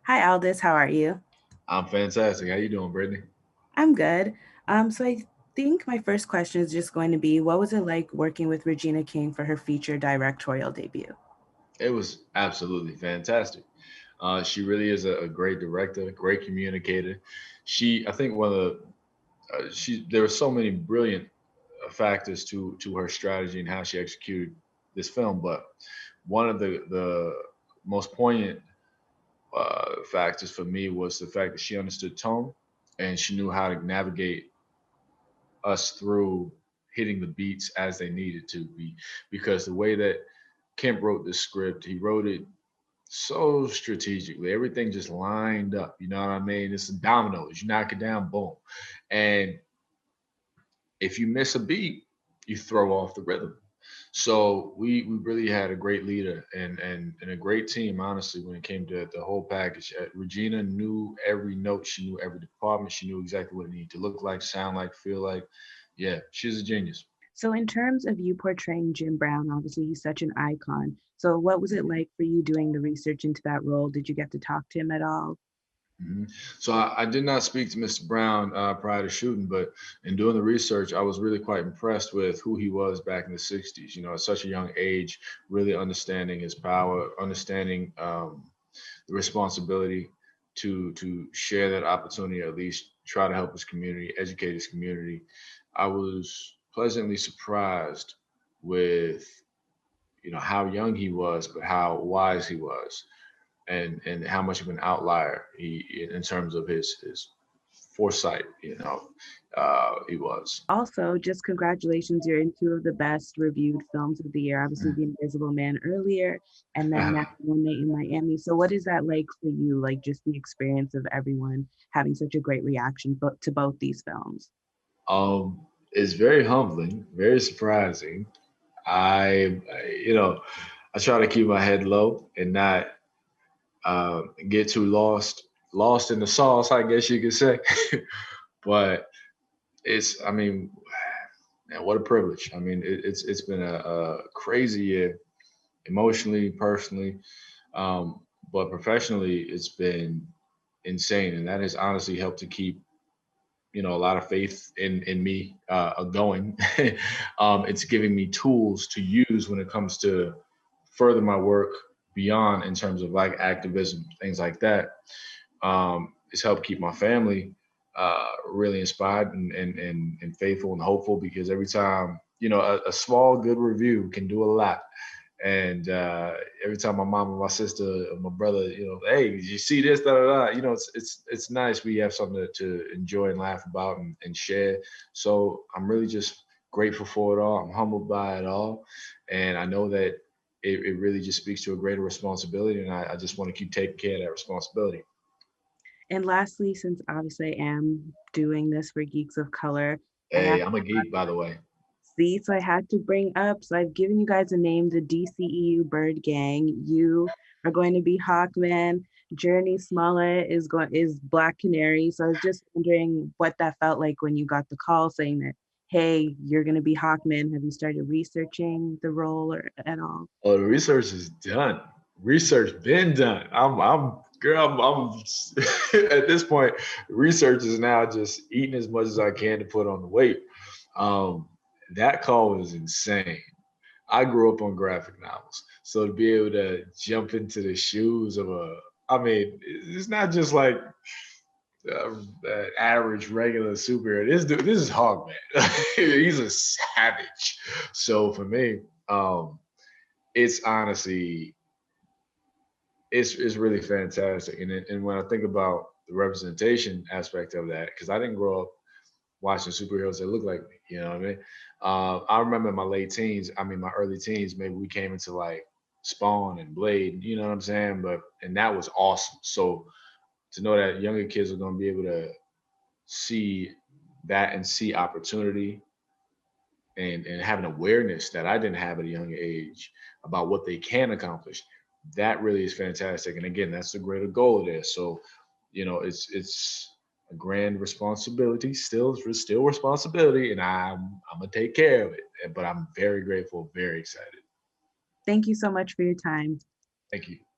Hi, Aldis. How are you? I'm fantastic. How you doing, Brittany? I'm good. So I think my first question is just going to be, what was it like working with Regina King for her feature directorial debut? It was absolutely fantastic. She really is a great director, great communicator. I think one of there were so many brilliant factors to her strategy and how she executed this film, but one of the most poignant factors for me was the fact that she understood tone and she knew how to navigate us through hitting the beats as they needed to be, because the way that Kemp wrote this script, he wrote it so strategically. Everything just lined up. You know what I mean? It's dominoes. You knock it down, boom. And if you miss a beat, you throw off the rhythm. So we really had a great leader and a great team, honestly, when it came to the whole package. Regina knew every note, she knew every department, she knew exactly what it needed to look like, sound like, feel like. Yeah, she's a genius. So, in terms of you portraying Jim Brown, obviously he's such an icon. So, what was it like for you doing the research into that role? Did you get to talk to him at all? Mhm. So I did not speak to Mr. Brown prior to shooting, but in doing the research, I was really quite impressed with who he was back in the '60s. You know, at such a young age, really understanding his power, understanding the responsibility to share that opportunity, at least try to help his community, educate his community. I was pleasantly surprised with how young he was, but how wise he was, and how much of an outlier he in terms of his foresight, he was. Also, just congratulations, you're in two of the best reviewed films of the year. Obviously, The Invisible Man earlier, and then now One Night in Miami. So, what is that like for you? Like, just the experience of everyone having such a great reaction to both these films? It's very humbling, very surprising. I try to keep my head low and not get too lost in the sauce, I guess you could say. But I mean, man, what a privilege. I mean, it's been a crazy year, emotionally, personally, um, but professionally, it's been insane, and that has honestly helped to keep a lot of faith in me going. It's giving me tools to use when it comes to further my work beyond, in terms of like activism, things like that. It's helped keep my family really inspired and faithful and hopeful, because every time, a small good review can do a lot. And every time my mom and my sister and my brother, hey, did you see this? Da, da, da. It's nice. We have something to enjoy and laugh about and share. So I'm really just grateful for it all. I'm humbled by it all, and I know that it really just speaks to a greater responsibility, and I just want to keep taking care of that responsibility. And lastly, since obviously I am doing this for Geeks of Color, I have Hey, I'm a geek, by the way. seats I had to bring up. So I've given you guys a name, the DCEU Bird Gang. You are going to be Hawkman. Journey Smollett is Black Canary. So I was just wondering what that felt like when you got the call saying that, hey, you're going to be Hawkman. Have you started researching the role or at all? Oh, the research is done. Research been done. I'm girl. I'm at this point. Research is now just eating as much as I can to put on the weight. Um, that call was insane. I grew up on graphic novels, so to be able to jump into the shoes of I mean, it's not just like average regular superhero. This is Hawkman. He's a savage. So for me, it's honestly it's really fantastic. And when I think about the representation aspect of that, because I didn't grow up watching superheroes that look like me. You know what I mean? I remember in my late teens, I mean my early teens, maybe we came into like Spawn and Blade. You know what I'm saying? And that was awesome. So to know that younger kids are going to be able to see that and see opportunity and have an awareness that I didn't have at a young age about what they can accomplish. That really is fantastic. And again, that's the greater goal there. So, it's a grand responsibility, still responsibility, and I'm gonna take care of it. But I'm very grateful, very excited. Thank you so much for your time. Thank you.